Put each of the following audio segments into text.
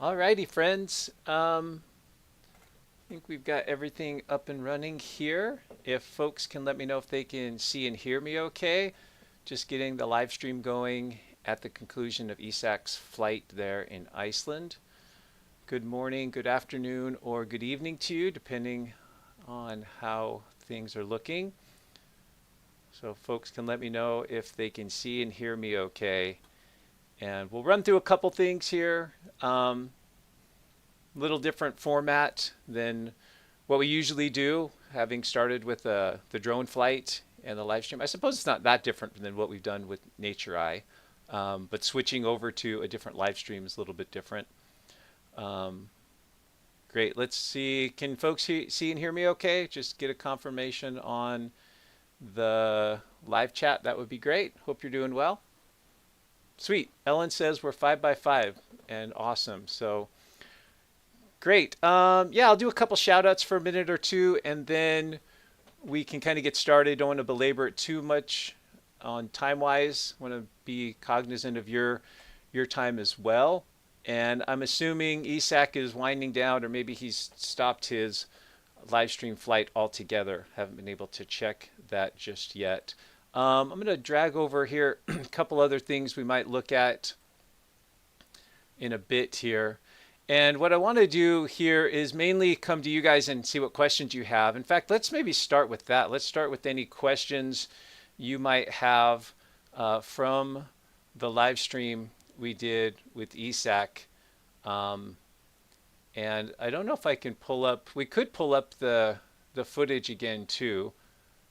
Alrighty, friends. I think we've got everything up and running here. If folks can let me know if they can see and hear me okay. Just getting the live stream going at the conclusion of Isak's flight there in Iceland. Good morning, good afternoon, or good evening to you, depending on how things are looking. So folks can let me know if they can see and hear me okay. And we'll run through a couple things here. Little different format than what we usually do, having started with the drone flight and the live stream. I suppose it's not that different than what we've done with Nature Eye, but switching over to a different live stream is a little bit different. Great. Let's see. Can folks see and hear me okay? Just get a confirmation on the live chat. That would be great. Hope you're doing well. Sweet. Ellen says we're 5x5 and awesome. So great. Yeah, I'll do a couple shout outs for a minute or two and then we can kind of get started. Don't want to belabor it too much on time wise. Want to be cognizant of your time as well. And I'm assuming Isak is winding down, or maybe he's stopped his live stream flight altogether. Haven't been able to check that just yet. I'm going to drag over here a couple other things we might look at in a bit here. And what I want to do here is mainly come to you guys and see what questions you have. In fact, let's maybe start with that. Let's start with any questions you might have from the live stream we did with Isak. And I don't know if I can pull up, we could pull up the footage again too.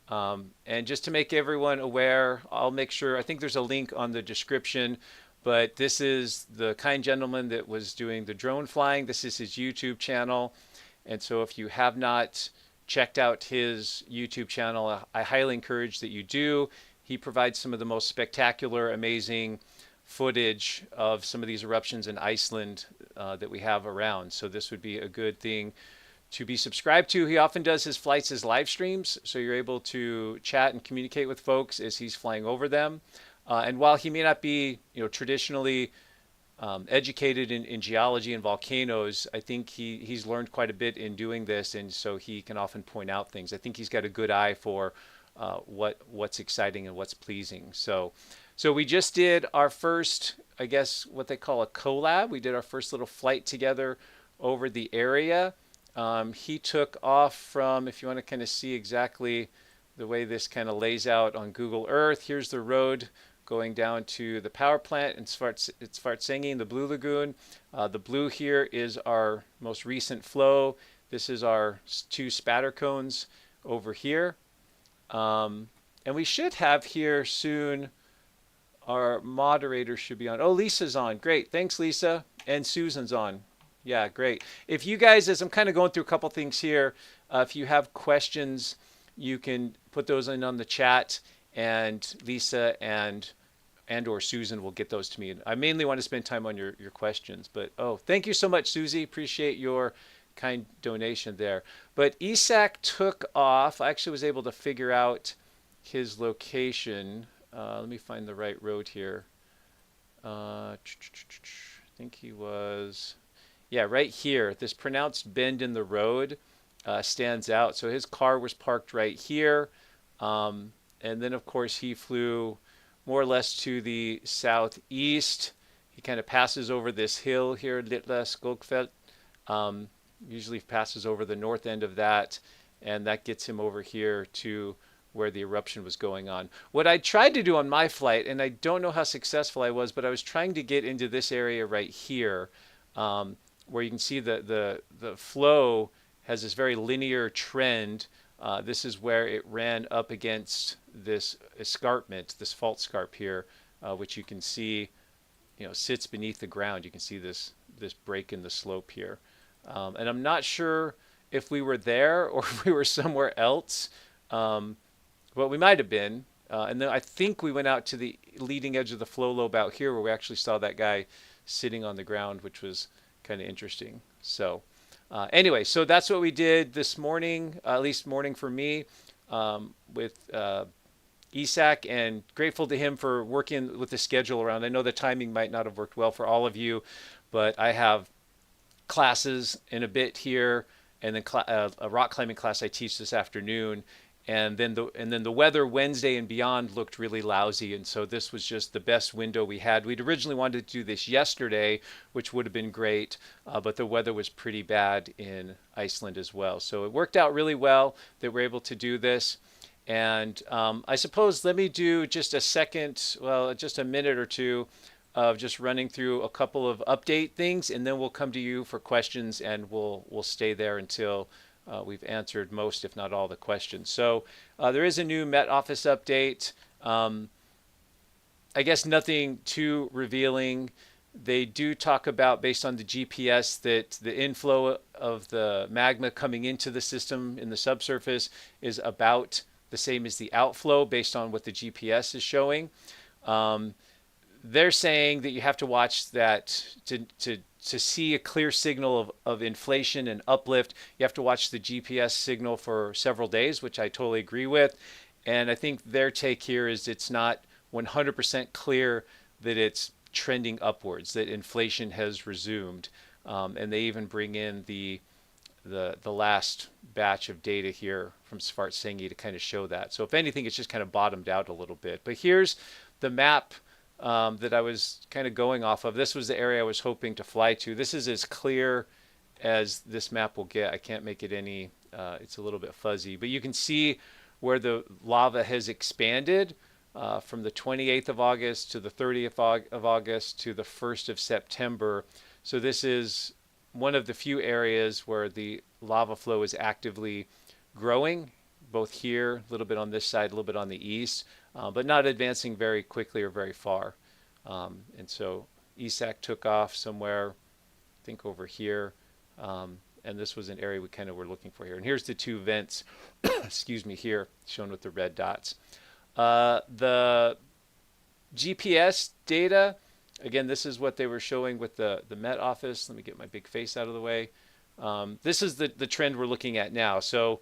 And just to make everyone aware, I'll make sure, I think there's a link on the description, but this is the kind gentleman that was doing the drone flying. This is his YouTube channel. And so if you have not checked out his YouTube channel, I highly encourage that you do. He provides some of the most spectacular, amazing footage of some of these eruptions in Iceland that we have around. So this would be a good thing to be subscribed to. He often does his flights as live streams, so you're able to chat and communicate with folks as he's flying over them. And while he may not be, traditionally educated in geology and volcanoes, I think he's learned quite a bit in doing this, and so he can often point out things. I think he's got a good eye for what's exciting and what's pleasing. So we just did our first, I guess, what they call a collab. We did our first little flight together over the area. He took off from, if you want to kind of see exactly the way this kind of lays out on Google Earth, here's the road going down to the power plant in Svartsengi, the Blue Lagoon. The blue here is our most recent flow. This is our two spatter cones over here. And we should have here soon, our moderator should be on. Oh, Lisa's on. Great. Thanks, Lisa. And Susan's on. Yeah, great. If you guys, as I'm kind of going through a couple things here, if you have questions, you can put those in on the chat, and Lisa and or Susan will get those to me. I mainly want to spend time on your questions, but thank you so much, Susie. Appreciate your kind donation there. But Isak took off. I actually was able to figure out his location. Let me find the right road here. I think he was, yeah, right here. This pronounced bend in the road stands out. So his car was parked right here. And then, of course, he flew more or less to the southeast. He kind of passes over this hill here, Litla Skogfelt. Usually passes over the north end of that, and that gets him over here to where the eruption was going on. What I tried to do on my flight, and I don't know how successful I was, but I was trying to get into this area right here, where you can see the flow has this very linear trend. This is where it ran up against this escarpment, this fault scarp here, which you can see, sits beneath the ground. You can see this break in the slope here. And I'm not sure if we were there or if we were somewhere else, but we might have been. And then I think we went out to the leading edge of the flow lobe out here where we actually saw that guy sitting on the ground, which was kind of interesting. So anyway, so that's what we did this morning, at least morning for me, with Isak, and grateful to him for working with the schedule around. I know the timing might not have worked well for all of you, but I have classes in a bit here, and then a rock climbing class I teach this afternoon. And then the weather Wednesday and beyond looked really lousy, and so this was just the best window we had. We'd originally wanted to do this yesterday, which would have been great, but the weather was pretty bad in Iceland as well. So it worked out really well that we're able to do this. And I suppose let me do just a second, well, just a minute or two of just running through a couple of update things, and then we'll come to you for questions, and we'll stay there until we've answered most, if not all, the questions. So there is a new Met Office update. I guess nothing too revealing. They do talk about, based on the GPS, that the inflow of the magma coming into the system in the subsurface is about the same as the outflow based on what the GPS is showing. They're saying that you have to watch that to see a clear signal of inflation and uplift. You have to watch the GPS signal for several days, which I totally agree with. And I think their take here is it's not 100% clear that it's trending upwards, that inflation has resumed. And they even bring in the last batch of data here from Svartsengi to kind of show that. So if anything, it's just kind of bottomed out a little bit. But here's the map that I was kind of going off of. This was the area I was hoping to fly to. This is as clear as this map will get. I can't make it any, it's a little bit fuzzy, but you can see where the lava has expanded from the 28th of August to the 30th of August to the 1st of September. So this is one of the few areas where the lava flow is actively growing, both here, a little bit on this side, a little bit on the east, but not advancing very quickly or very far. And so Isak took off somewhere, I think over here, and this was an area we kind of were looking for here. And here's the two vents, excuse me, here, shown with the red dots. The GPS data, again, this is what they were showing with the Met Office. Let me get my big face out of the way. This is the trend we're looking at now. So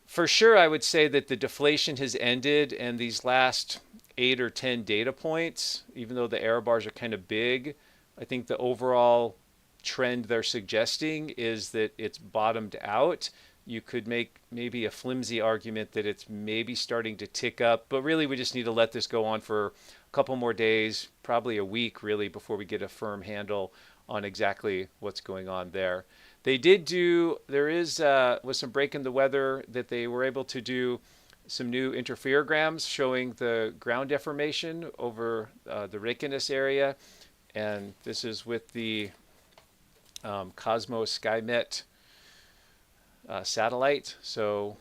for sure, I would say that the deflation has ended, and these last 8 or 10 data points, even though the error bars are kind of big, I think the overall trend they're suggesting is that it's bottomed out. You could make maybe a flimsy argument that it's maybe starting to tick up, but really we just need to let this go on for a couple more days, probably a week really, before we get a firm handle on exactly what's going on there. They did do, there is, with some break in the weather, that they were able to do some new interferograms showing the ground deformation over the Reykjanes area. And this is with the Cosmos SkyMet satellite. So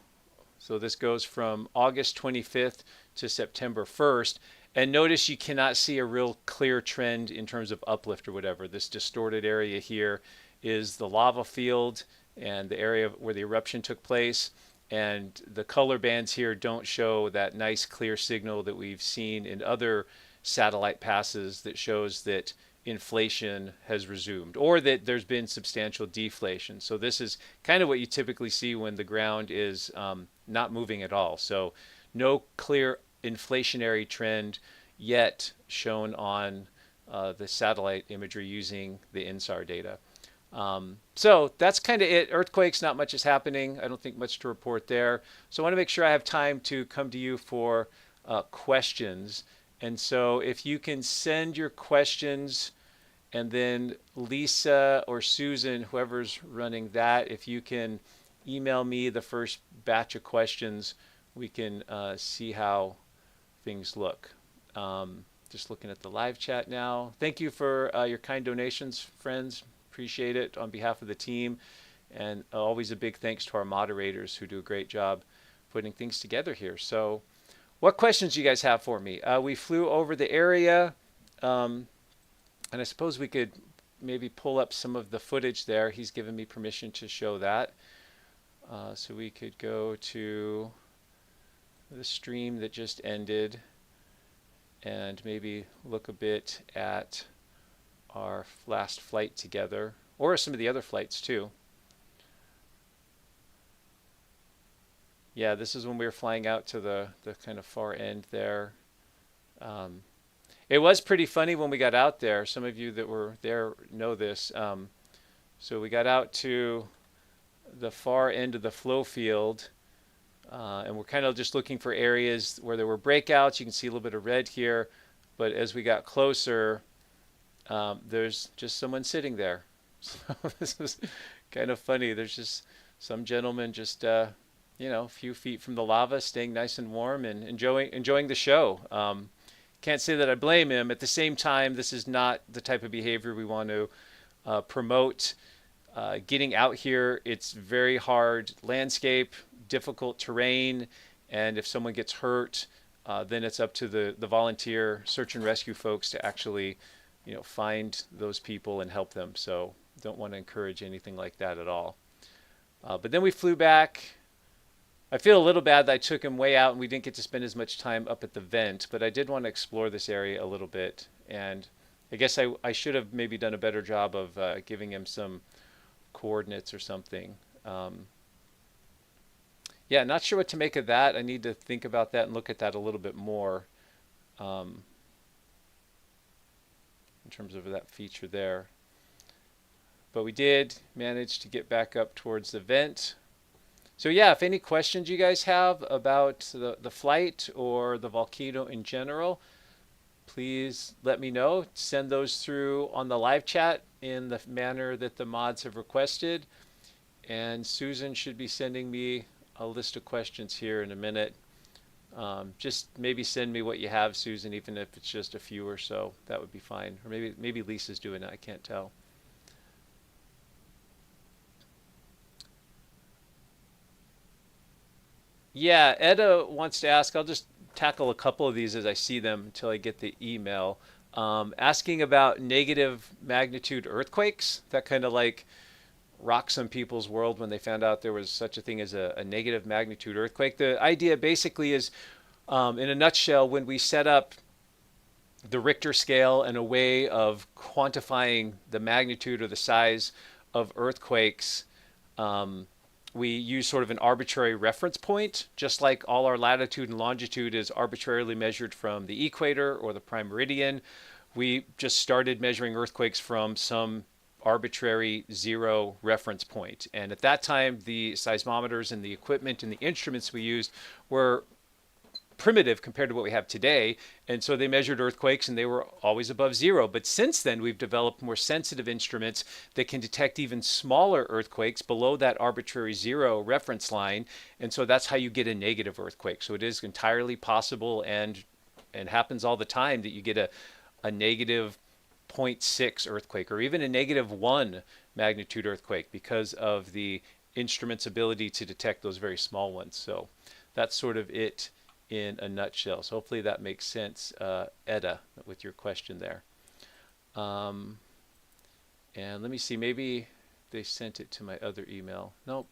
this goes from August 25th to September 1st. And notice you cannot see a real clear trend in terms of uplift or whatever. This distorted area here is the lava field and the area where the eruption took place. And the color bands here don't show that nice clear signal that we've seen in other satellite passes that shows that inflation has resumed or that there's been substantial deflation. So this is kind of what you typically see when the ground is not moving at all. So no clear inflationary trend yet shown on the satellite imagery using the INSAR data. So that's kind of it. Earthquakes, not much is happening. I don't think much to report there. So I want to make sure I have time to come to you for questions. And so if you can send your questions, and then Lisa or Susan, whoever's running that, if you can email me the first batch of questions, we can see how things look. Just looking at the live chat now. Thank you for your kind donations, friends. Appreciate it on behalf of the team. And always a big thanks to our moderators who do a great job putting things together here. So what questions do you guys have for me? We flew over the area, and I suppose we could maybe pull up some of the footage there. He's given me permission to show that. So we could go to the stream that just ended and maybe look a bit at our last flight together, or some of the other flights too. Yeah, this is when we were flying out to the kind of far end there. It was pretty funny when we got out there. Some of you that were there know this. So we got out to the far end of the flow field, and we're kind of just looking for areas where there were breakouts. You can see a little bit of red here, but as we got closer, there's just someone sitting there. So this was kind of funny. There's just some gentleman just a few feet from the lava, staying nice and warm and enjoying the show. Can't say that I blame him. At the same time, this is not the type of behavior we want to promote. Getting out here, it's very hard landscape, difficult terrain, and if someone gets hurt, then it's up to the volunteer search and rescue folks to actually, find those people and help them. So don't want to encourage anything like that at all. But then we flew back. I feel a little bad that I took him way out and we didn't get to spend as much time up at the vent, but I did want to explore this area a little bit. And I guess I should have maybe done a better job of giving him some coordinates or something. Yeah, not sure what to make of that. I need to think about that and look at that a little bit more in terms of that feature there. But we did manage to get back up towards the vent. So yeah, if any questions you guys have about the flight or the volcano in general, please let me know. Send those through on the live chat in the manner that the mods have requested. And Susan should be sending me a list of questions here in a minute. Just maybe send me what you have, Susan, even if it's just a few or so. That would be fine. Or maybe Lisa's doing it. I can't tell. Yeah, Etta wants to ask. I'll just tackle a couple of these as I see them until I get the email. Asking about negative magnitude earthquakes. That kind of like rocked some people's world when they found out there was such a thing as a negative magnitude earthquake. The idea basically is, in a nutshell, when we set up the Richter scale and a way of quantifying the magnitude or the size of earthquakes, we use sort of an arbitrary reference point, just like all our latitude and longitude is arbitrarily measured from the equator or the prime meridian. We just started measuring earthquakes from some arbitrary zero reference point. And at that time, the seismometers and the equipment and the instruments we used were primitive compared to what we have today. And so they measured earthquakes and they were always above zero. But since then, we've developed more sensitive instruments that can detect even smaller earthquakes below that arbitrary zero reference line. And so that's how you get a negative earthquake. So it is entirely possible and happens all the time that you get a negative 0.6 earthquake or even a negative 1 magnitude earthquake because of the instrument's ability to detect those very small ones. So that's sort of it in a nutshell. So hopefully that makes sense, Etta, with your question there. And let me see, maybe they sent it to my other email. Nope.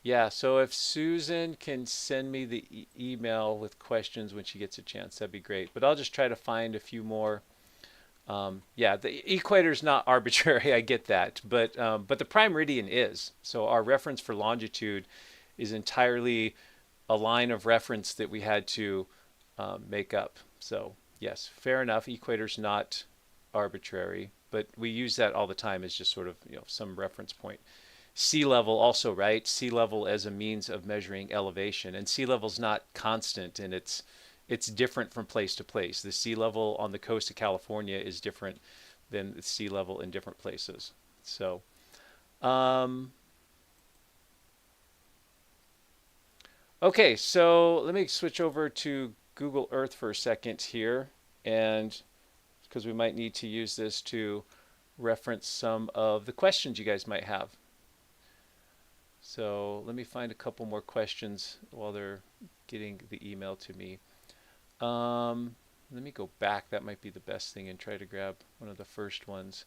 Yeah, so if Susan can send me the email with questions when she gets a chance, that'd be great. But I'll just try to find a few more. Yeah, the equator is not arbitrary, I get that, but the prime meridian is. So our reference for longitude is entirely a line of reference that we had to make up. So yes, fair enough. Equator's not arbitrary, but we use that all the time as just sort of some reference point. Sea level also, right? Sea level as a means of measuring elevation, and sea level's not constant, and it's different from place to place. The sea level on the coast of California is different than the sea level in different places. So. Okay, so let me switch over to Google Earth for a second here, and because we might need to use this to reference some of the questions you guys might have. So let me find a couple more questions while they're getting the email to me. Let me go back. That might be the best thing and try to grab one of the first ones.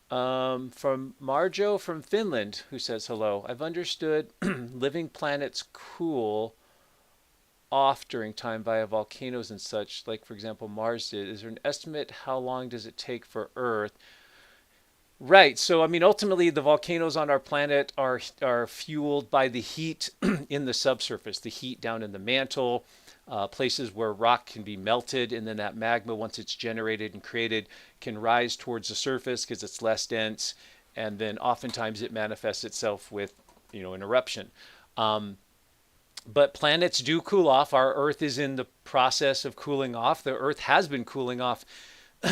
From Marjo from Finland, who says, hello. I've understood living planets cool off during time via volcanoes and such, like, for example, Mars did. Is there an estimate? How long does it take for Earth? Right. So, I mean, ultimately, the volcanoes on our planet are fueled by the heat in the subsurface, the heat down in the mantle, places where rock can be melted, and then that magma, once it's generated and created, can rise towards the surface because it's less dense and then oftentimes it manifests itself with, an eruption. Um, but planets do cool off. Our Earth is in the process of cooling off. The Earth has been cooling off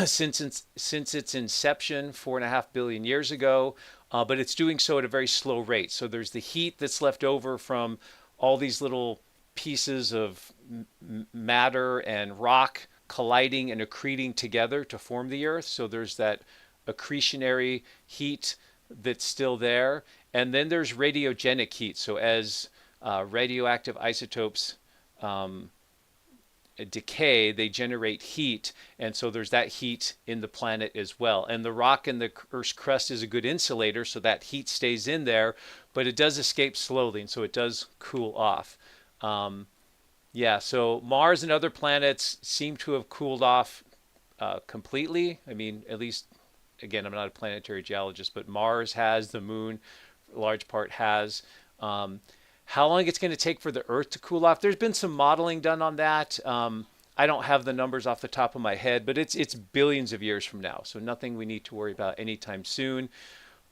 since its inception 4.5 billion years ago, but it's doing so at a very slow rate. So there's the heat that's left over from all these little pieces of matter and rock colliding and accreting together to form the Earth. So there's that accretionary heat that's still there. And then there's radiogenic heat. So as radioactive isotopes um, decay, they generate heat, and so there's that heat in the planet as well. And the rock in the Earth's crust is a good insulator, so that heat stays in there, but it does escape slowly, and so it does cool off. Um, yeah, so Mars and other planets seem to have cooled off completely. I mean, at least, again, I'm not a planetary geologist, but Mars has, the moon, large part has. Um, how long it's going to take for the Earth to cool off? There's been some modeling done on that. I don't have the numbers off the top of my head, but it's billions of years from now, so nothing we need to worry about anytime soon.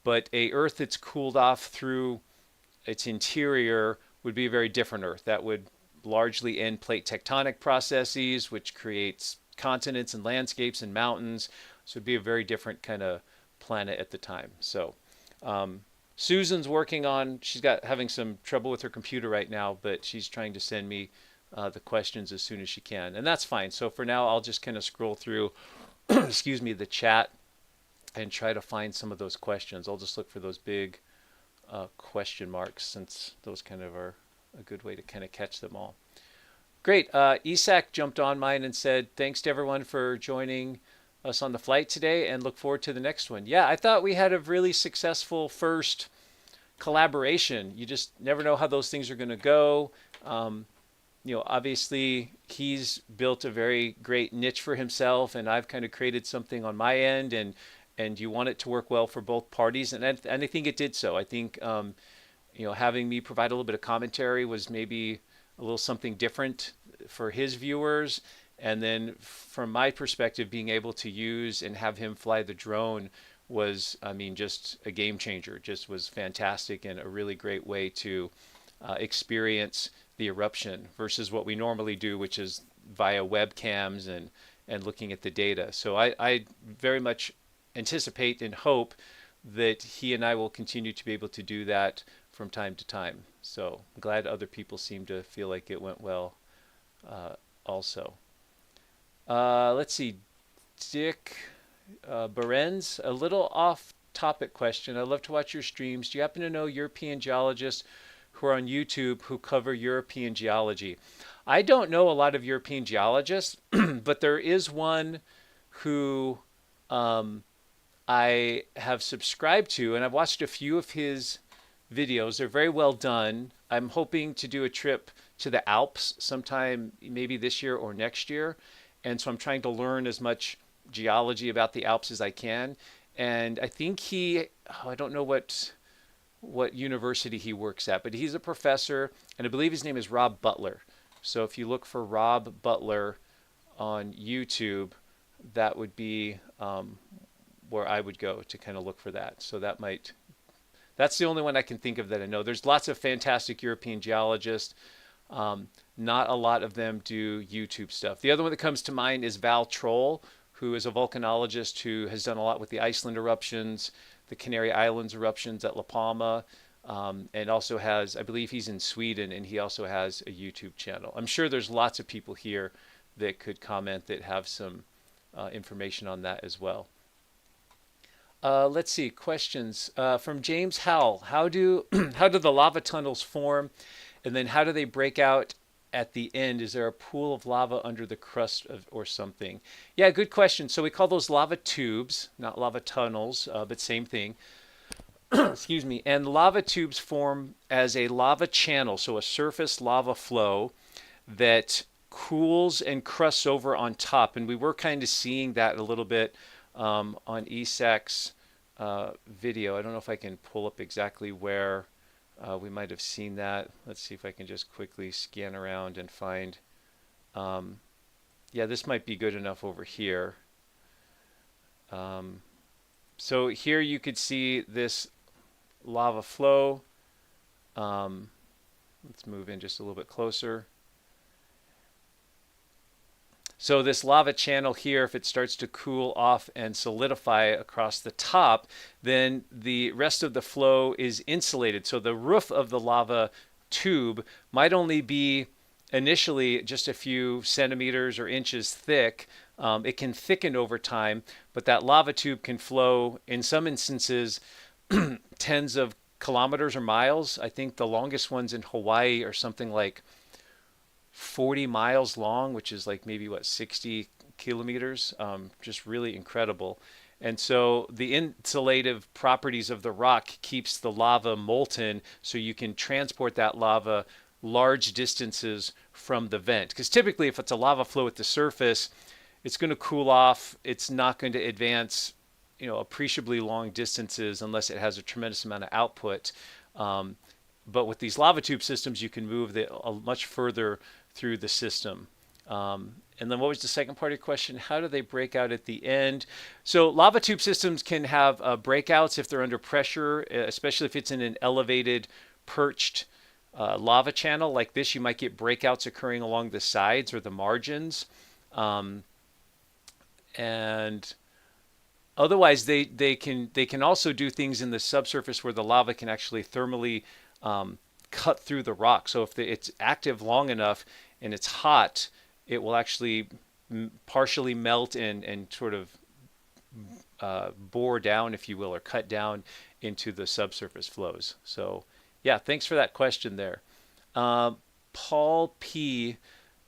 But a Earth that's cooled off through its interior would be a very different Earth. That would largely end plate tectonic processes, which creates continents and landscapes and mountains. So it'd be a very different kind of planet at the time. So um, Susan's working on, she's got having some trouble with her computer right now, but she's trying to send me the questions as soon as she can. And that's fine. So for now, I'll just kind of scroll through, excuse me, the chat and try to find some of those questions. I'll just look for those big question marks, since those kind of are a good way to kind of catch them all. Great. Isak jumped on mine and said, thanks to everyone for joining us on the flight today, and look forward to the next one. Yeah, I thought we had a really successful first collaboration. You just never know how those things are going to go. Obviously he's built a very great niche for himself, and I've kind of created something on my end, and you want it to work well for both parties, and I think it did so. I think having me provide a little bit of commentary was maybe a little something different for his viewers, and then from my perspective, being able to use and have him fly the drone was, I mean, just a game changer. Just was fantastic, and a really great way to experience the eruption versus what we normally do, which is via webcams and looking at the data. So I very much anticipate and hope that he and I will continue to be able to do that from time to time. So I'm glad other people seem to feel like it went well also. Let's see, Dick Berenz, a little off-topic question. I love to watch your streams. Do you happen to know European geologists who are on YouTube who cover European geology? I don't know a lot of European geologists, but there is one who I have subscribed to, and I've watched a few of his videos. They're very well done. I'm hoping to do a trip to the Alps sometime, maybe this year or next year. And so I'm trying to learn as much geology about the Alps as I can. And I think I don't know what university he works at, but he's a professor, and I believe his name is Rob Butler. So if you look for Rob Butler on YouTube, that would be where I would go to kind of look for that. So that's the only one I can think of that I know. There's lots of fantastic European geologists. Not a lot of them do YouTube stuff. The other one that comes to mind is Val Troll, who is a volcanologist who has done a lot with the Iceland eruptions, the Canary Islands eruptions at La Palma, and also has, I believe he's in Sweden, and he also has a YouTube channel. I'm sure there's lots of people here that could comment that have some information on that as well. Let's see, questions from James Howell. How do the lava tunnels form, and then how do they break out at the end? Is there a pool of lava under the crust or something? Yeah, good question. So we call those lava tubes, not lava tunnels, but same thing. Excuse me. And lava tubes form as a lava channel, so a surface lava flow that cools and crusts over on top. And we were kind of seeing that a little bit on Isak's video. I don't know if I can pull up exactly where we might have seen that. Let's see if I can just quickly scan around and find. Yeah, this might be good enough over here. So here you could see this lava flow. Um, let's move in just a little bit closer. So this lava channel here, if it starts to cool off and solidify across the top, then the rest of the flow is insulated. So the roof of the lava tube might only be initially just a few centimeters or inches thick. It can thicken over time, but that lava tube can flow in some instances tens of kilometers or miles. I think the longest ones in Hawaii are something like 40 miles long, which is like maybe what, 60 kilometers. Just really incredible. And so the insulative properties of the rock keeps the lava molten, so you can transport that lava large distances from the vent. Because typically, if it's a lava flow at the surface, it's going to cool off. It's not going to advance, appreciably long distances unless it has a tremendous amount of output. But with these lava tube systems, you can move much further through the system. And then what was the second part of your question? How do they break out at the end? So lava tube systems can have breakouts if they're under pressure, especially if it's in an elevated, perched lava channel like this. You might get breakouts occurring along the sides or the margins. And otherwise, they can also do things in the subsurface where the lava can actually thermally cut through the rock. So if it's active long enough and it's hot, it will actually partially melt and sort of bore down, if you will, or cut down into the subsurface flows. So yeah, thanks for that question there. Paul P.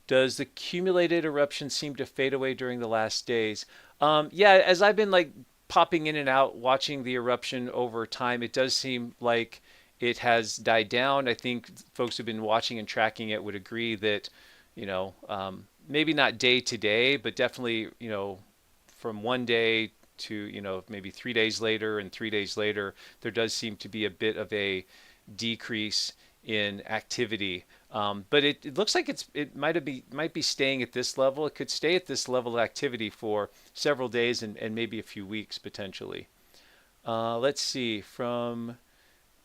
Does the cumulated eruption seem to fade away during the last days? Yeah, as I've been like popping in and out watching the eruption over time, it does seem like it has died down. I think folks who've been watching and tracking it would agree that, maybe not day to day, but definitely, from one day to, maybe 3 days later and 3 days later, there does seem to be a bit of a decrease in activity. But it looks like it might be staying at this level. It could stay at this level of activity for several days and maybe a few weeks potentially. Let's see, from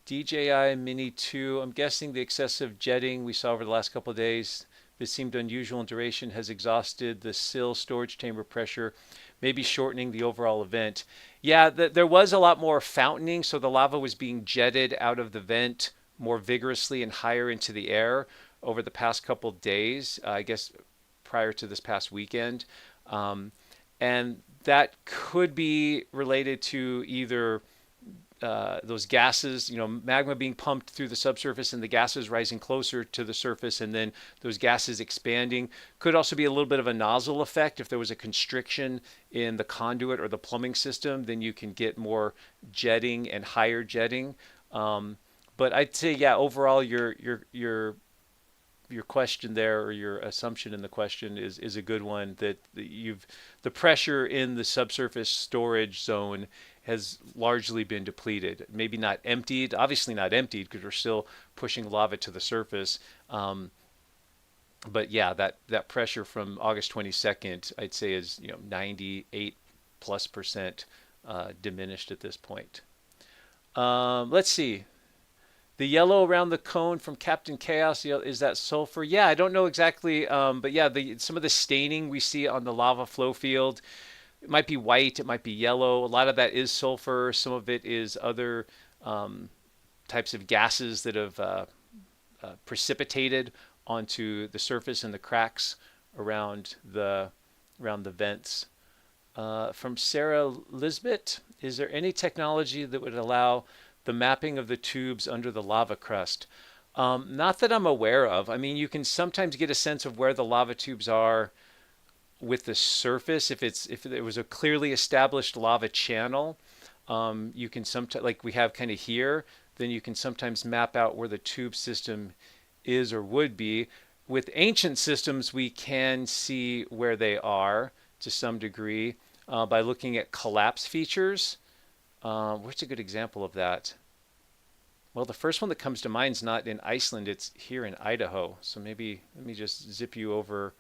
DJI Mini 2, I'm guessing the excessive jetting we saw over the last couple of days that seemed unusual in duration has exhausted the sill storage chamber pressure, maybe shortening the overall event. Yeah, there was a lot more fountaining, so the lava was being jetted out of the vent more vigorously and higher into the air over the past couple of days, I guess prior to this past weekend. And that could be related to either those gases, magma being pumped through the subsurface and the gases rising closer to the surface, and then those gases expanding. Could also be a little bit of a nozzle effect. If there was a constriction in the conduit or the plumbing system, then you can get more jetting and higher jetting. But I'd say, yeah, overall, your question there, or your assumption in the question, is a good one, that the pressure in the subsurface storage zone has largely been depleted. Maybe not emptied, obviously not emptied, because we're still pushing lava to the surface. But yeah, that pressure from August 22nd, I'd say, is 98+% diminished at this point. Let's see. The yellow around the cone from Captain Chaos, is that sulfur? Yeah, I don't know exactly, but yeah, some of the staining we see on the lava flow field, it might be white, it might be yellow. A lot of that is sulfur. Some of it is other types of gases that have precipitated onto the surface and the cracks around the vents. From Sarah Lisbeth, is there any technology that would allow the mapping of the tubes under the lava crust? Not that I'm aware of. I mean, you can sometimes get a sense of where the lava tubes are with the surface. If it was a clearly established lava channel, you can sometimes, like we have kind of here, then you can sometimes map out where the tube system is or would be. With ancient systems, we can see where they are to some degree by looking at collapse features. What's a good example of that? Well, the first one that comes to mind is not in Iceland, it's here in Idaho. So maybe let me just zip you over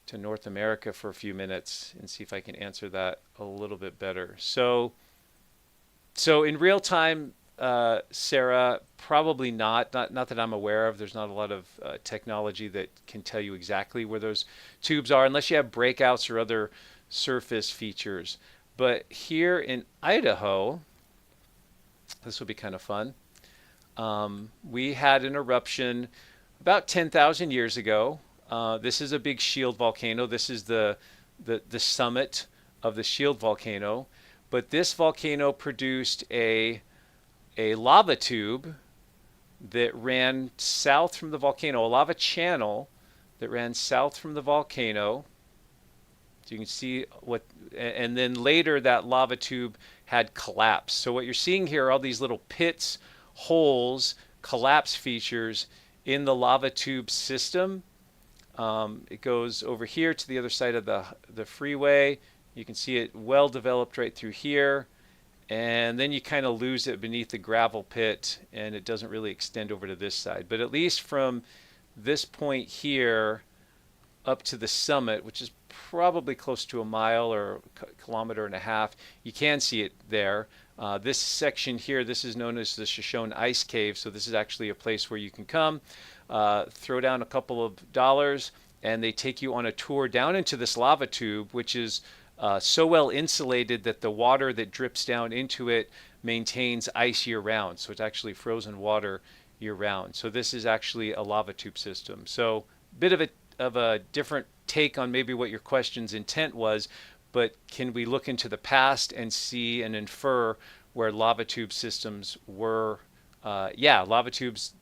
to North America for a few minutes and see if I can answer that a little bit better. So So in real time, Sarah, probably not. Not that I'm aware of. There's not a lot of technology that can tell you exactly where those tubes are, unless you have breakouts or other surface features. But here in Idaho, this will be kind of fun. We had an eruption about 10,000 years ago. This is a big shield volcano. This is the summit of the shield volcano. But this volcano produced a lava tube that ran south from the volcano, a lava channel that ran south from the volcano. So you can see what, and then later that lava tube had collapsed. So what you're seeing here are all these little pits, holes, collapse features in the lava tube system. It goes over here to the other side of the freeway. You can see it well developed right through here. And then you kind of lose it beneath the gravel pit, and it doesn't really extend over to this side. But at least from this point here up to the summit, which is probably close to a mile or a kilometer and a half, you can see it there. This section here, this is known as the Shoshone Ice Cave. So this is actually a place where you can come, throw down a couple of dollars, and they take you on a tour down into this lava tube, which is so well insulated that the water that drips down into it maintains ice year round. So it's actually frozen water year round. So this is actually a lava tube system. So a bit of a different take on maybe what your question's intent was, but can we look into the past and see and infer where lava tube systems were? Yeah, lava tubes,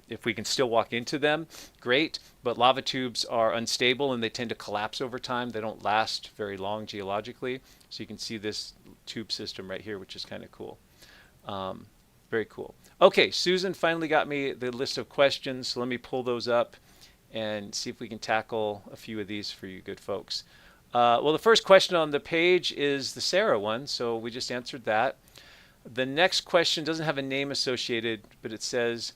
if we can still walk into them, great. But lava tubes are unstable and they tend to collapse over time. They don't last very long geologically. So you can see this tube system right here, which is kind of cool. Very cool. Okay, Susan finally got me the list of questions. So let me pull those up and see if we can tackle a few of these for you good folks. Well, the first question on the page is the Sarah one. So we just answered that. The next question doesn't have a name associated, but it says,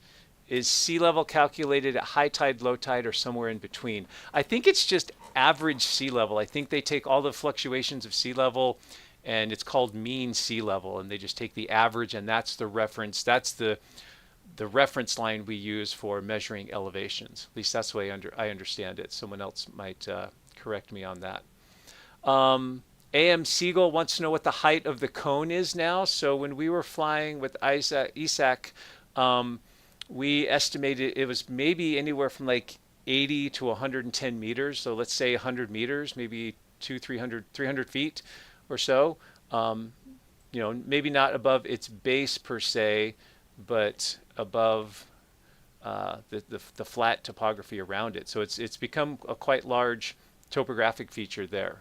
is sea level calculated at high tide, low tide, or somewhere in between? I think it's just average sea level. I think they take all the fluctuations of sea level, and it's called mean sea level, and they just take the average, and that's the reference. That's the reference line we use for measuring elevations. At least that's the way I understand it. Someone else might correct me on that. AM Siegel wants to know what the height of the cone is now. So when we were flying with Isak, we estimated it was maybe anywhere from like 80 to 110 meters. So let's say 100 meters, maybe 300 feet or so. Maybe not above its base per se, but above the flat topography around it. So it's become a quite large topographic feature there.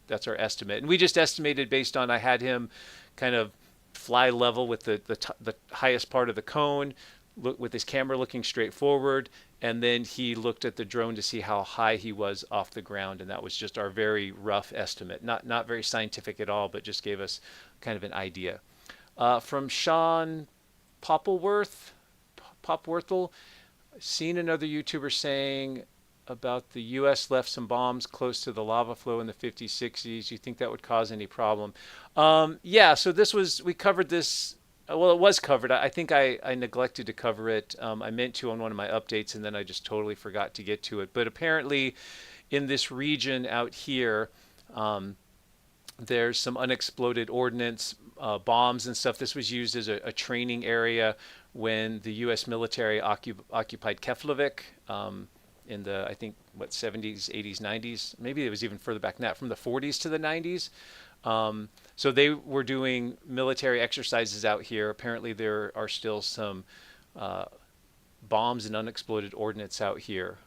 That's our estimate. And we just estimated based on, I had him kind of fly level with the highest part of the cone, look with his camera looking straight forward, and then he looked at the drone to see how high he was off the ground, and that was just our very rough estimate. Not very scientific at all, but just gave us kind of an idea. From Shawn Popworthel, seen another YouTuber saying about the U.S. left some bombs close to the lava flow in the 50s, 60s. You think that would cause any problem? Yeah, so we covered this. Well, it was covered. I think I neglected to cover it. I meant to on one of my updates, and then I just totally forgot to get to it. But apparently in this region out here, there's some unexploded ordnance, bombs and stuff. This was used as a training area when the U.S. military occupied Keflavik in the, I think, 70s, 80s, 90s. Maybe it was even further back than that, from the 40s to the 90s. So they were doing military exercises out here. Apparently there are still some bombs and unexploded ordnance out here.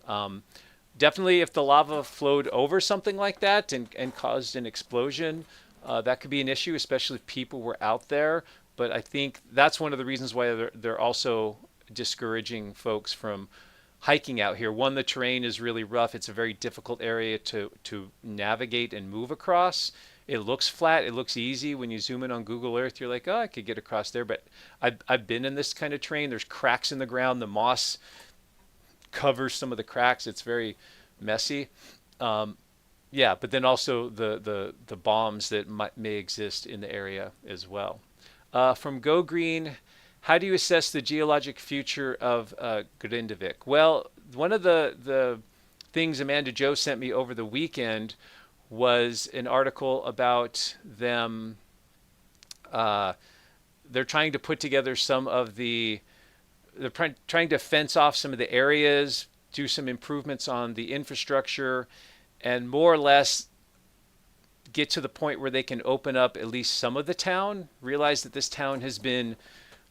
Definitely if the lava flowed over something like that and caused an explosion, that could be an issue, especially if people were out there. But I think that's one of the reasons why they're also discouraging folks from hiking out here. One, the terrain is really rough. It's a very difficult area to navigate and move across. It looks flat. It looks easy. When you zoom in on Google Earth, you're like, oh, I could get across there. But I've been in this kind of terrain. There's cracks in the ground. The moss covers some of the cracks. It's very messy. Yeah, but then also the bombs that may exist in the area as well. From Go Green, how do you assess the geologic future of Grindavik? Well, one of the things Amanda Joe sent me over the weekend was an article about them. Uh, they're trying to put together some of the. They're trying to fence off some of the areas, do some improvements on the infrastructure, and more or less get to the point where they can open up at least some of the town. Realize that this town has been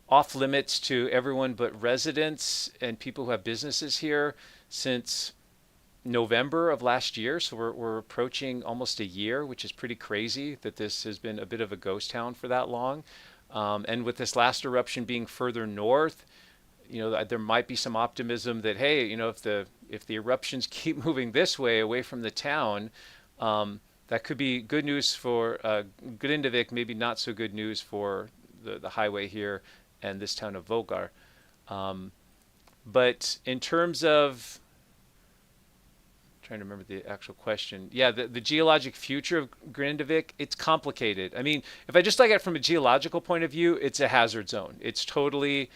off limits to everyone but residents and people who have businesses here since November of last year. So we're approaching almost a year, which is pretty crazy that this has been a bit of a ghost town for that long. And with this last eruption being further north, there might be some optimism that, hey, if the eruptions keep moving this way away from the town, that could be good news for Grindavik, maybe not so good news for the highway here and this town of Vogar. But in terms of, trying to remember the actual question, yeah, the geologic future of Grindavik, it's complicated. I mean, if I just look at it from a geological point of view, it's a hazard zone. It's totally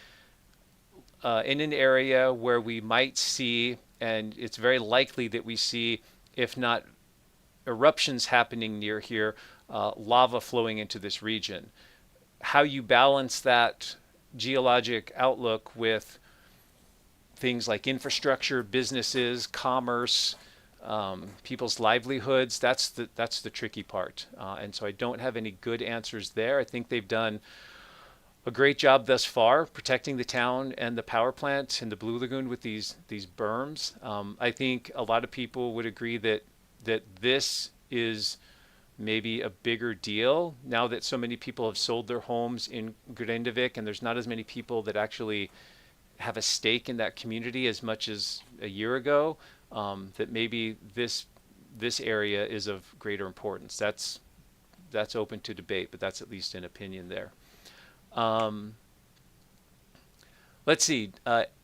in an area where we might see, and it's very likely that we see, if not eruptions happening near here, lava flowing into this region. How you balance that geologic outlook with things like infrastructure, businesses, commerce, people's livelihoods, that's the tricky part. And so I don't have any good answers there. I think they've done a great job thus far protecting the town and the power plant and the Blue Lagoon with these berms. I think a lot of people would agree that this is maybe a bigger deal now that so many people have sold their homes in Grindavik and there's not as many people that actually have a stake in that community as much as a year ago, that maybe this area is of greater importance. That's open to debate, but that's at least an opinion there. Let's see,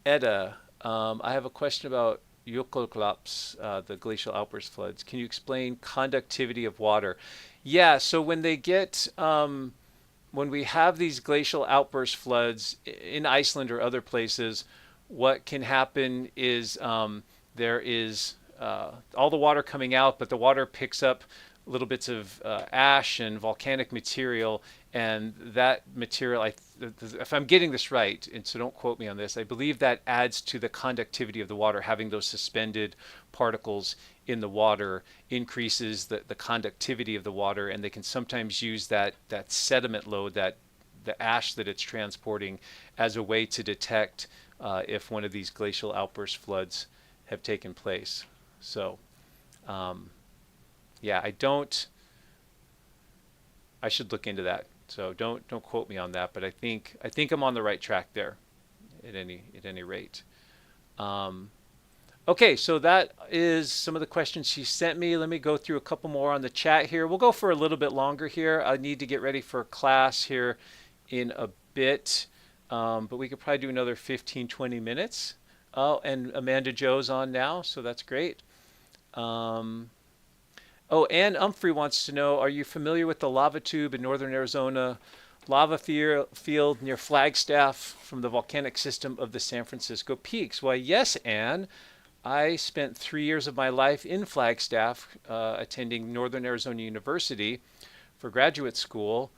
Edda, I have a question about Jökulhlaps, the glacial outburst floods. Can you explain conductivity of water? Yeah, so when we have these glacial outburst floods in Iceland or other places, what can happen is there is all the water coming out, but the water picks up little bits of ash and volcanic material, and that material, if I'm getting this right, and so don't quote me on this, I believe that adds to the conductivity of the water. Having those suspended particles in the water increases the conductivity of the water, and they can sometimes use that sediment load, the ash that it's transporting, as a way to detect if one of these glacial outburst floods have taken place. So yeah, I should look into that. So don't quote me on that, but I think I'm on the right track there at any rate. Okay, so that is some of the questions she sent me. Let me go through a couple more on the chat here. We'll go for a little bit longer here. I need to get ready for class here in a bit, but we could probably do another 15-20 minutes. Oh, and Amanda Joe's on now, so that's great. Oh, Ann Umphrey wants to know, are you familiar with the lava tube in northern Arizona lava field near Flagstaff from the volcanic system of the San Francisco Peaks? Why, yes, Ann. I spent 3 years of my life in Flagstaff attending Northern Arizona University for graduate school,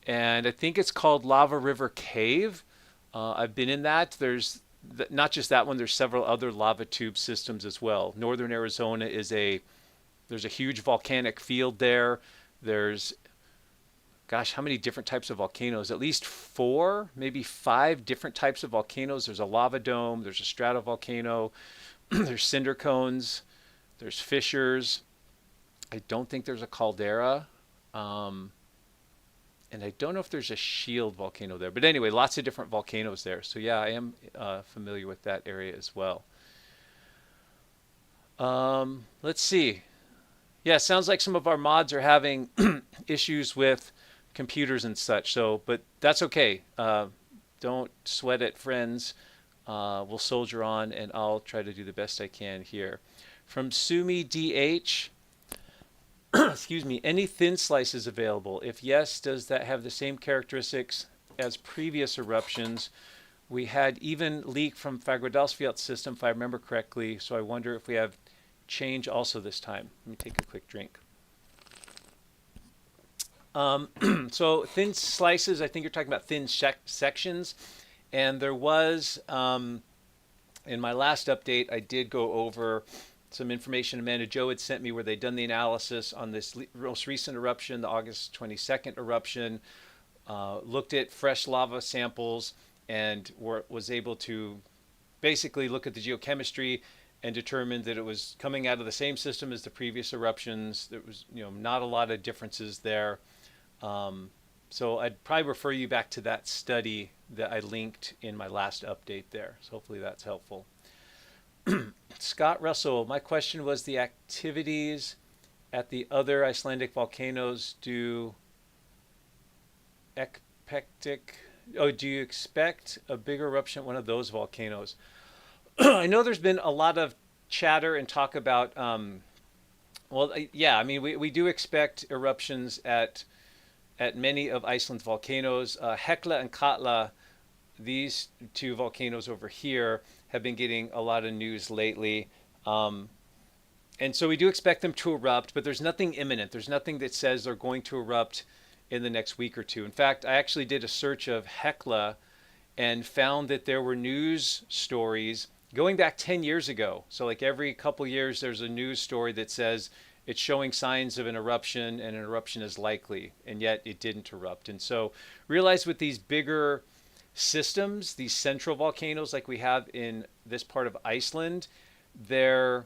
and I think it's called Lava River Cave. I've been in that. There's not just that one, there's several other lava tube systems as well. Northern Arizona there's a huge volcanic field there. There's, gosh, how many different types of volcanoes? At least 4, maybe 5 different types of volcanoes. There's a lava dome, there's a stratovolcano, there's cinder cones, there's fissures. I don't think there's a caldera. And I don't know if there's a shield volcano there. But anyway, lots of different volcanoes there. So yeah, I am familiar with that area as well. Let's see. Yeah, sounds like some of our mods are having issues with computers and such. So, but that's okay. Don't sweat it, friends. We'll soldier on, and I'll try to do the best I can here. From Sumi DH, excuse me, any thin slices available? If yes, does that have the same characteristics as previous eruptions. We had even leak from Fagradalsfjall system, if I remember correctly. So I wonder if we have change also this time. Let me take a quick drink. So thin slices, I think you're talking about thin sections. And there was, in my last update, I did go over some information Amanda Joe had sent me where they'd done the analysis on this most recent eruption, the August 22nd eruption, looked at fresh lava samples and was able to basically look at the geochemistry and determined that it was coming out of the same system as the previous eruptions. There was, not a lot of differences there. So I'd probably refer you back to that study that I linked in my last update there. So hopefully that's helpful. Scott Russell, my question was the activities at the other Icelandic volcanoes do you expect a bigger eruption at one of those volcanoes? I know there's been a lot of chatter and talk about, we do expect eruptions at many of Iceland's volcanoes. Hekla and Katla, these two volcanoes over here, have been getting a lot of news lately. And so we do expect them to erupt, but there's nothing imminent. There's nothing that says they're going to erupt in the next week or two. In fact, I actually did a search of Hekla and found that there were news stories going back 10 years ago. So like every couple years, there's a news story that says it's showing signs of an eruption and an eruption is likely, and yet it didn't erupt. And so realize with these bigger systems, these central volcanoes like we have in this part of Iceland, they're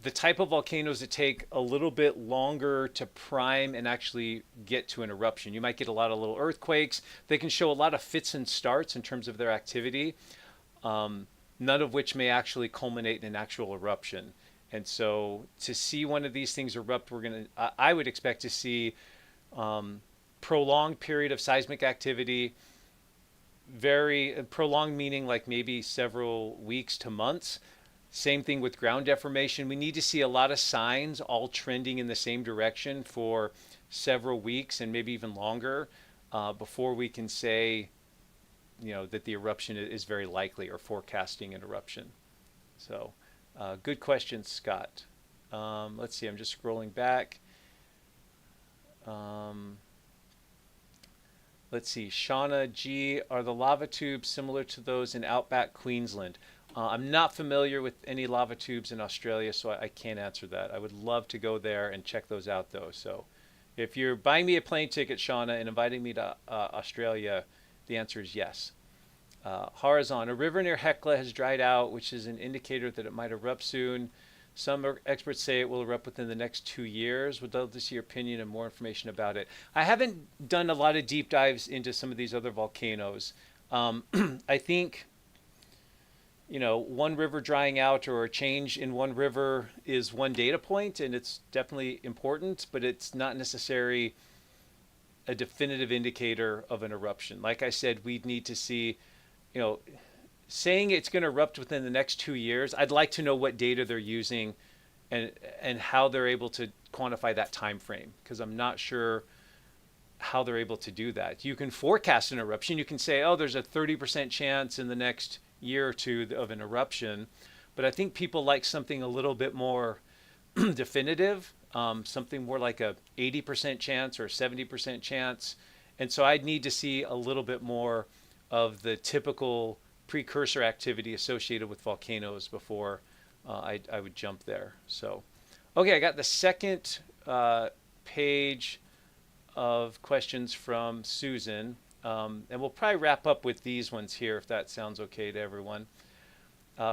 the type of volcanoes that take a little bit longer to prime and actually get to an eruption. You might get a lot of little earthquakes. They can show a lot of fits and starts in terms of their activity, none of which may actually culminate in an actual eruption. And so to see one of these things erupt, I would expect to see prolonged period of seismic activity, very prolonged meaning like maybe several weeks to months. Same thing with ground deformation. We need to see a lot of signs all trending in the same direction for several weeks and maybe even longer before we can say, that the eruption is very likely or forecasting an eruption. So good question, Scott. Let's see, I'm just scrolling back. Let's see, Shauna G, are the lava tubes similar to those in outback Queensland? I'm not familiar with any lava tubes in Australia, so I can't answer that. I would love to go there and check those out, though. So if you're buying me a plane ticket, Shauna, and inviting me to Australia, the answer is yes. Harazan, a river near Hekla has dried out, which is an indicator that it might erupt soon. Some experts say it will erupt within the next 2 years. Would love to see your opinion and more information about it. I haven't done a lot of deep dives into some of these other volcanoes. I think, one river drying out or a change in one river is one data point, and it's definitely important, but it's not necessarily a definitive indicator of an eruption. Like I said, we'd need to see, saying it's going to erupt within the next 2 years, I'd like to know what data they're using and how they're able to quantify that time frame, because I'm not sure how they're able to do that. You can forecast an eruption. You can say, there's a 30% chance in the next year or two of an eruption, but I think people like something a little bit more definitive, something more like a 80% chance or 70% chance. And so I'd need to see a little bit more of the typical precursor activity associated with volcanoes before I would jump there. So, okay, I got the second page of questions from Susan. And we'll probably wrap up with these ones here if that sounds okay to everyone.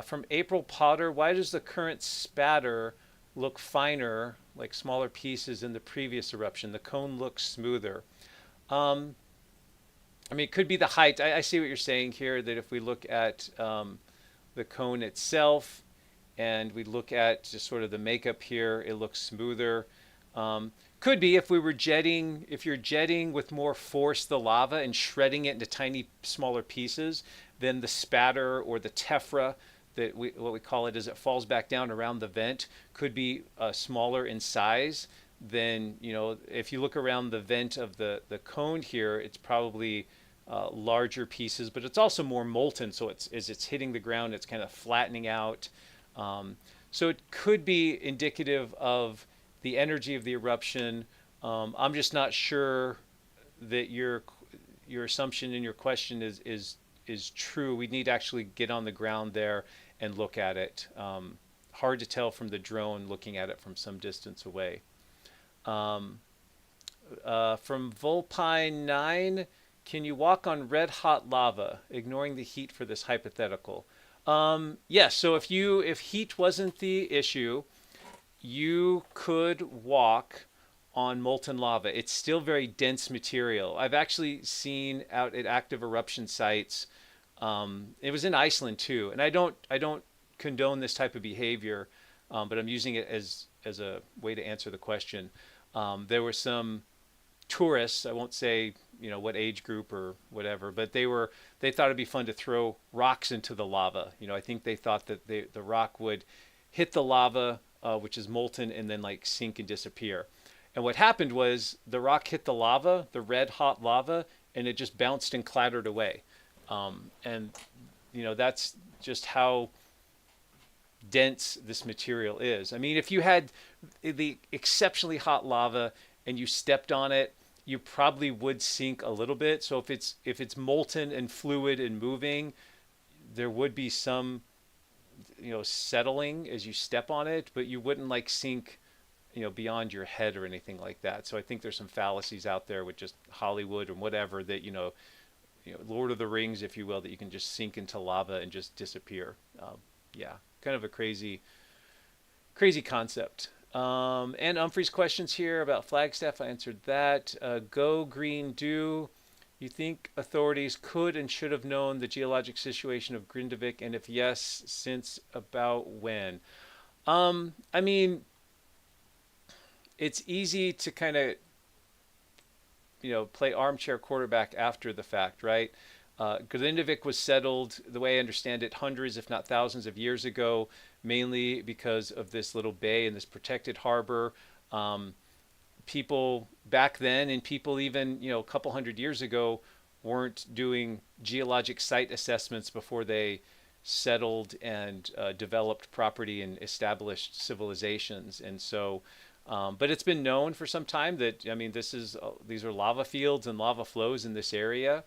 From April Potter, why does the current spatter look finer, like smaller pieces in the previous eruption? The cone looks smoother. It could be the height. I see what you're saying here, that if we look at the cone itself and we look at just sort of the makeup here, it looks smoother. Could be if you're jetting with more force the lava and shredding it into tiny, smaller pieces, then the spatter or the tephra, what we call it, as it falls back down around the vent, could be smaller in size. Then, if you look around the vent of the cone here, it's probably larger pieces, but it's also more molten. So as it's hitting the ground, it's kind of flattening out. Um, so it could be indicative of the energy of the eruption. I'm just not sure that your assumption in your question is true. We need to actually get on the ground there and look at it. Hard to tell from the drone looking at it from some distance away. Um, from Volpine9, can you walk on red hot lava, ignoring the heat for this hypothetical? Yes. So if heat wasn't the issue, you could walk on molten lava. It's still very dense material. I've actually seen out at active eruption sites. It was in Iceland too, and I don't condone this type of behavior, but I'm using it as a way to answer the question. There were some tourists. I won't say what age group or whatever, but they thought it'd be fun to throw rocks into the lava. I think they thought that the rock would hit the lava, which is molten, and then like sink and disappear. And what happened was the rock hit the lava, the red hot lava, and it just bounced and clattered away. And that's just how dense this material is. I mean, if you had the exceptionally hot lava and you stepped on it, you probably would sink a little bit. So if it's molten and fluid and moving, there would be some settling as you step on it, but you wouldn't like sink beyond your head or anything like that. So I think there's some fallacies out there with just Hollywood or whatever that Lord of the Rings, if you will, that you can just sink into lava and just disappear. Yeah, kind of a crazy concept. And Humphrey's questions here about Flagstaff, I answered that. Go Green Do. You think authorities could and should have known the geologic situation of Grindavik, and if yes, since about when? I mean, it's easy to kind of play armchair quarterback after the fact, right? Grindavik was settled, the way I understand it, hundreds, if not thousands of years ago, mainly because of this little bay and this protected harbor. People back then, and people even a couple hundred years ago, weren't doing geologic site assessments before they settled and developed property and established civilizations. And so but it's been known for some time that, I mean, these are lava fields and lava flows in this area.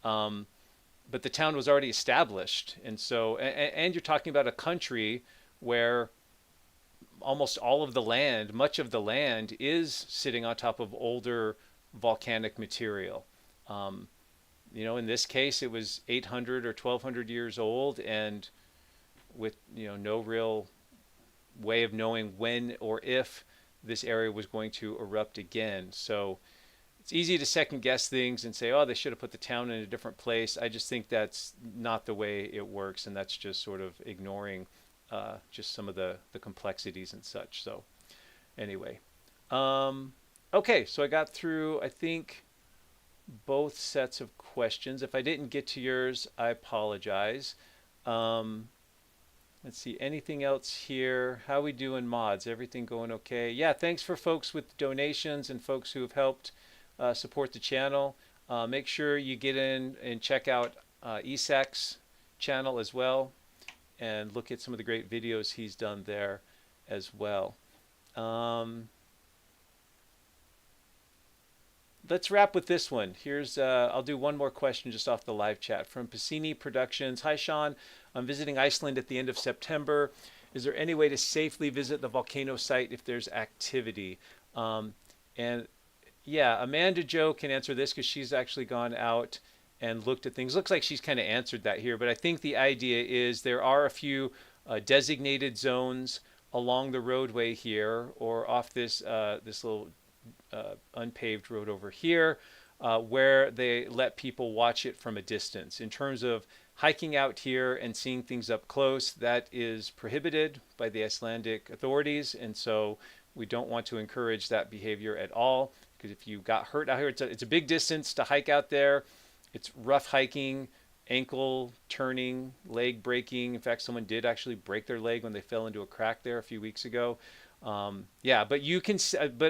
But the town was already established. And so, and you're talking about a country where almost all of the land, much of the land, is sitting on top of older volcanic material. In this case, it was 800 or 1200 years old, and with no real way of knowing when or if this area was going to erupt again. So it's easy to second guess things and say, oh, they should have put the town in a different place. I just think that's not the way it works, and that's just sort of ignoring just some of the complexities and such. So anyway, okay, so I got through, I think, both sets of questions. If I didn't get to yours, I apologize. Let's see, anything else here? How we doing, mods? Everything going okay? Yeah, thanks for folks with donations and folks who have helped support the channel. Make sure you get in and check out Isak's channel as well, and look at some of the great videos he's done there as well. Let's wrap with this one. Here's I'll do one more question just off the live chat from Piscini Productions. Hi Shawn, I'm visiting Iceland at the end of September. Is there any way to safely visit the volcano site if there's activity? And yeah, Amanda Jo can answer this because she's actually gone out and looked at things. Looks like she's kind of answered that here, but I think the idea is there are a few designated zones along the roadway here, or off this this little unpaved road over here, where they let people watch it from a distance. In terms of hiking out here and seeing things up close, that is prohibited by the Icelandic authorities, and so we don't want to encourage that behavior at all, because if you got hurt out here, it's a big distance to hike out there. It's rough hiking, ankle turning, leg breaking. In fact, someone did actually break their leg when they fell into a crack there a few weeks ago. Yeah, but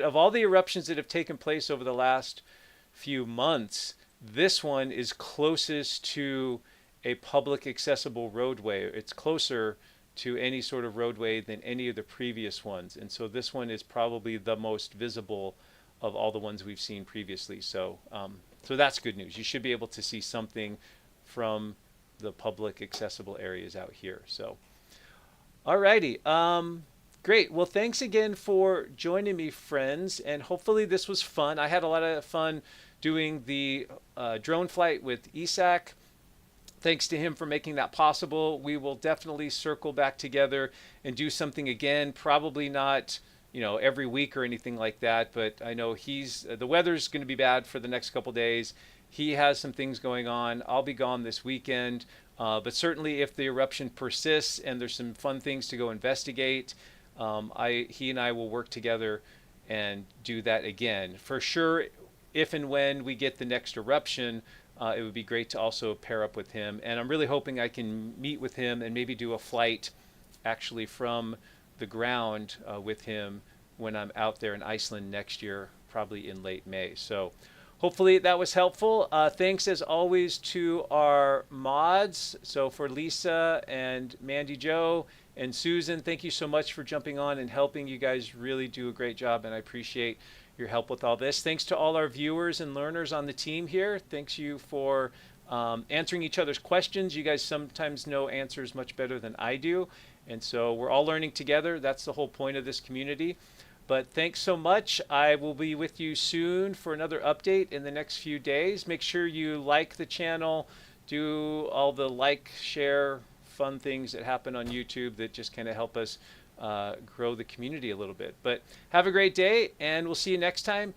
of all the eruptions that have taken place over the last few months, this one is closest to a public accessible roadway. It's closer to any sort of roadway than any of the previous ones. And so this one is probably the most visible of all the ones we've seen previously. So, so that's good news. You should be able to see something from the public accessible areas out here. So, alrighty. Great. Well, thanks again for joining me, friends. And hopefully this was fun. I had a lot of fun doing the drone flight with Isak. Thanks to him for making that possible. We will definitely circle back together and do something again. Probably not, every week or anything like that. But I know the weather's going to be bad for the next couple days. He has some things going on. I'll be gone this weekend. But certainly if the eruption persists and there's some fun things to go investigate, he and I will work together and do that again. For sure, if and when we get the next eruption, it would be great to also pair up with him. And I'm really hoping I can meet with him and maybe do a flight actually from the ground with him when I'm out there in Iceland next year, probably in late May. So hopefully that was helpful. Thanks as always to our mods. So for Lisa and Mandy Joe and Susan, thank you so much for jumping on and helping. You guys really do a great job, and I appreciate your help with all this. Thanks to all our viewers and learners on the team here. Thanks you for answering each other's questions. You guys sometimes know answers much better than I do. And so we're all learning together. That's the whole point of this community. But thanks so much. I will be with you soon for another update in the next few days. Make sure you like the channel, do all the like, share, fun things that happen on YouTube that just kind of help us grow the community a little bit. But have a great day, and we'll see you next time.